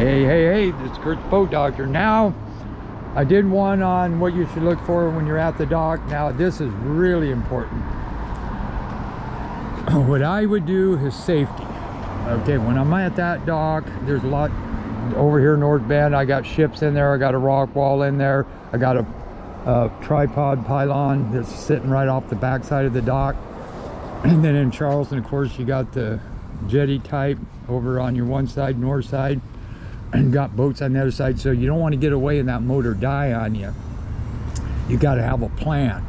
Hey, this is Kurt's Boat Doctor. Now, I did one on what you should look for when you're at the dock. Now, this is really important. What I would do is safety. Okay, when I'm at that dock, there's a lot over here in North Bend. I got ships in there, I got a rock wall in there, I got a tripod pylon that's sitting right off the backside of the dock. And then in Charleston, of course, you got the jetty type over on your one side, north side, and got boats on the other side. So you don't want to get away and that motor die on you. You got to have a plan.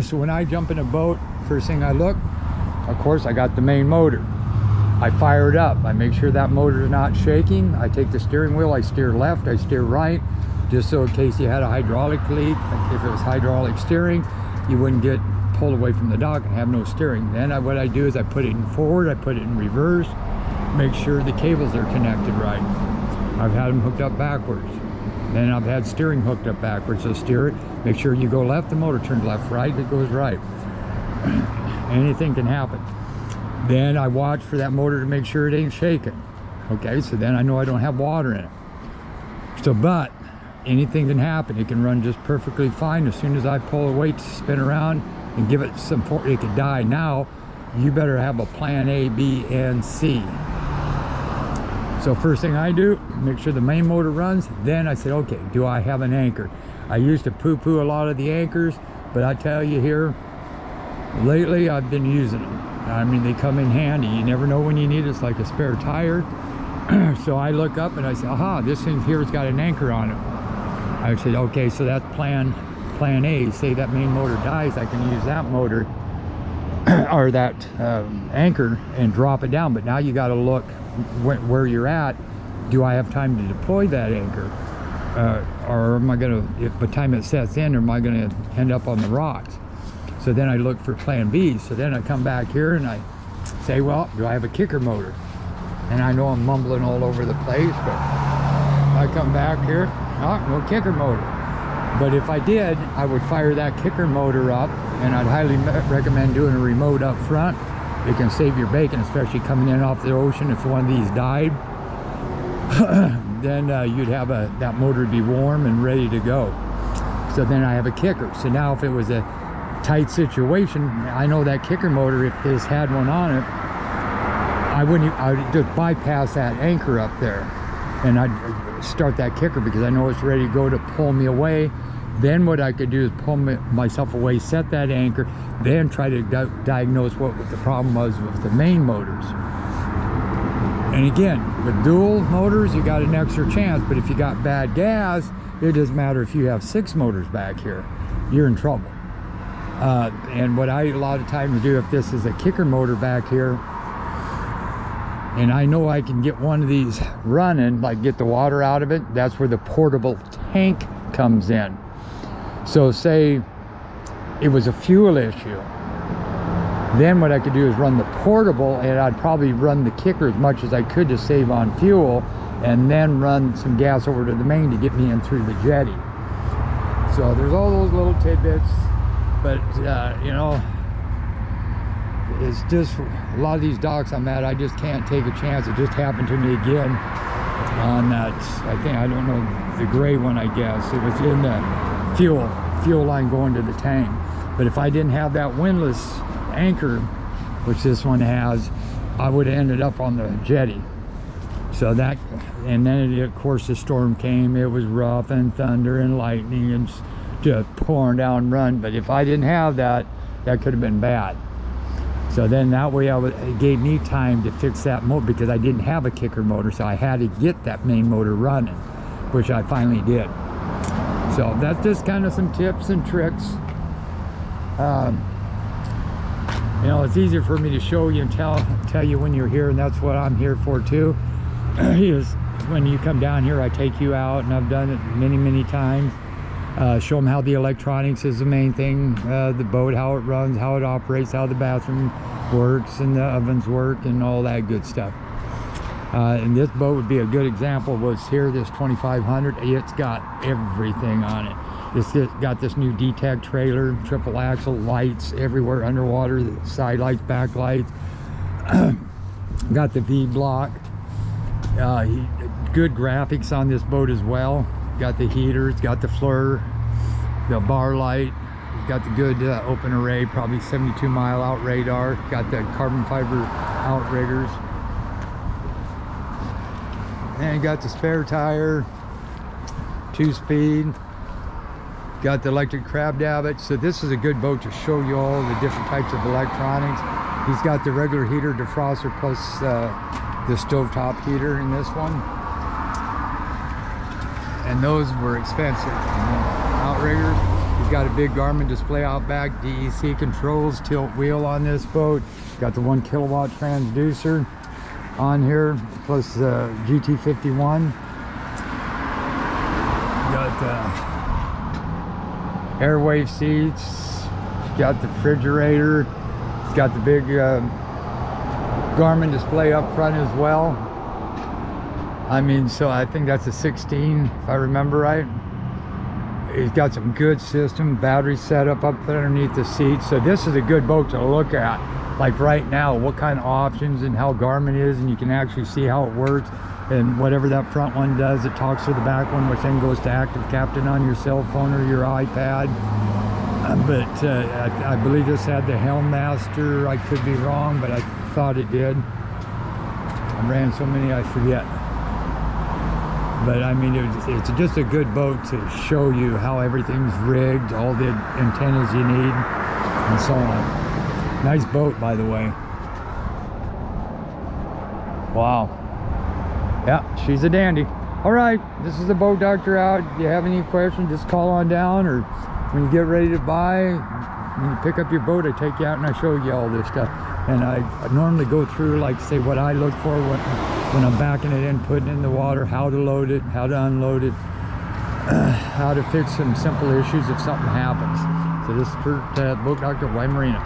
So when I jump in a boat, first thing I look, of course, I got the main motor. I fire it up. I make sure that motor is not shaking. I take the steering wheel, I steer left, I steer right, just so in case you had a hydraulic leak, like if it was hydraulic steering, you wouldn't get pulled away from the dock and have no steering. Then what I do is I put it in forward, I put it in reverse, make sure the cables are connected right. I've had them hooked up backwards. Then I've had steering hooked up backwards, so steer it. Make sure you go left, the motor turns left, right, it goes right. Anything can happen. Then I watch for that motor to make sure it ain't shaking. Okay, so then I know I don't have water in it. So, but anything can happen. It can run just perfectly fine. As soon as I pull the weight to spin around and give it some force, it could die. Now, you better have a plan A, B, and C. So first thing I do, make sure the main motor runs. Then I say, okay, do I have an anchor? I used to poo-poo a lot of the anchors, but I tell you here, lately I've been using them. I mean, they come in handy. You never know when you need it. It's like a spare tire. So I look up and I say, aha, this thing here has got an anchor on it. I said, okay, so that's plan A. Say that main motor dies, I can use that motor or that anchor and drop it down. But now you got to look where you're at. Do I have time to deploy that anchor? Or am I going to, if by the time it sets in, am I going to end up on the rocks? So then I look for plan B. So then I come back here and I say, well, do I have a kicker motor? And I know I'm mumbling all over the place, but I come back here, oh, no kicker motor. But if I did, I would fire that kicker motor up, and I'd highly recommend doing a remote up front. It can save your bacon, especially coming in off the ocean. If one of these died, then you'd have that motor to be warm and ready to go. So then I have a kicker. So now if it was a tight situation, I know that kicker motor, if this had one on it, I would just bypass that anchor up there, and I'd start that kicker because I know it's ready to go to pull me away. Then what I could do is pull myself away, set that anchor, then try to diagnose what the problem was with the main motors. And again, with dual motors, you got an extra chance, but if you got bad gas, it doesn't matter if you have 6 motors back here, you're in trouble. And what I a lot of times do, if this is a kicker motor back here, and I know I can get one of these running, like get the water out of it, that's where the portable tank comes in. So say it was a fuel issue, then what I could do is run the portable, and I'd probably run the kicker as much as I could to save on fuel, and then run some gas over to the main to get me in through the jetty. So there's all those little tidbits. But you know, it's just a lot of these docks I'm at, I just can't take a chance. It just happened to me again on that, I don't know, the gray one, I guess. It was in the fuel line going to the tank. But if I didn't have that windlass anchor, which this one has, I would have ended up on the jetty. So that, and then of course the storm came. It was rough and thunder and lightning and just pouring down run. But if I didn't have that, that could have been bad. So then that way it gave me time to fix that motor, because I didn't have a kicker motor, so I had to get that main motor running, which I finally did. So that's just kind of some tips and tricks. You know, it's easier for me to show you and tell you when you're here, and that's what I'm here for too. Is when you come down here, I take you out, and I've done it many times. Show them how the electronics is the main thing, the boat, how it runs, how it operates, how the bathroom works and the ovens work and all that good stuff. And this boat would be a good example. Was here, this 2500, it's got everything on it. It's got this new D-Tech trailer, triple axle, lights everywhere underwater, the side lights, back lights. Got the V-block. Good graphics on this boat as well. Got the heater, it's got the FLIR, the bar light, it's got the good open array, probably 72 mile out radar, got the carbon fiber outriggers, and you got the spare tire, 2-speed, got the electric crab davit. So this is a good boat to show you all the different types of electronics. He's got the regular heater defroster plus the stovetop heater in this one, and those were expensive. Outriggers, he's got a big Garmin display out back, DEC controls, tilt wheel on this boat, got the 1 kilowatt transducer on here, plus the GT51, got the airwave seats, got the refrigerator, it's got the big Garmin display up front as well. I mean, so I think that's a 16 if I remember right. He's got some good system, battery setup up underneath the seat. So this is a good boat to look at, like right now, what kind of options and how Garmin is, and you can actually see how it works. And whatever that front one does, it talks to the back one, which then goes to Active Captain on your cell phone or your iPad. But I believe this had the Helm Master. I could be wrong, but I thought it did. I ran so many I forget. But I mean, it's just a good boat to show you how everything's rigged, all the antennas you need, and so on. Nice boat, by the way. Wow. Yeah, she's a dandy. All right, this is the Boat Doctor out. If you have any questions, just call on down, or when you get ready to buy, when you pick up your boat, I take you out and I show you all this stuff. And I normally go through, like, say, what I look for when I'm backing it in, putting it in the water, how to load it, how to unload it, how to fix some simple issues if something happens. So this is for Boat Doctor, ymarina.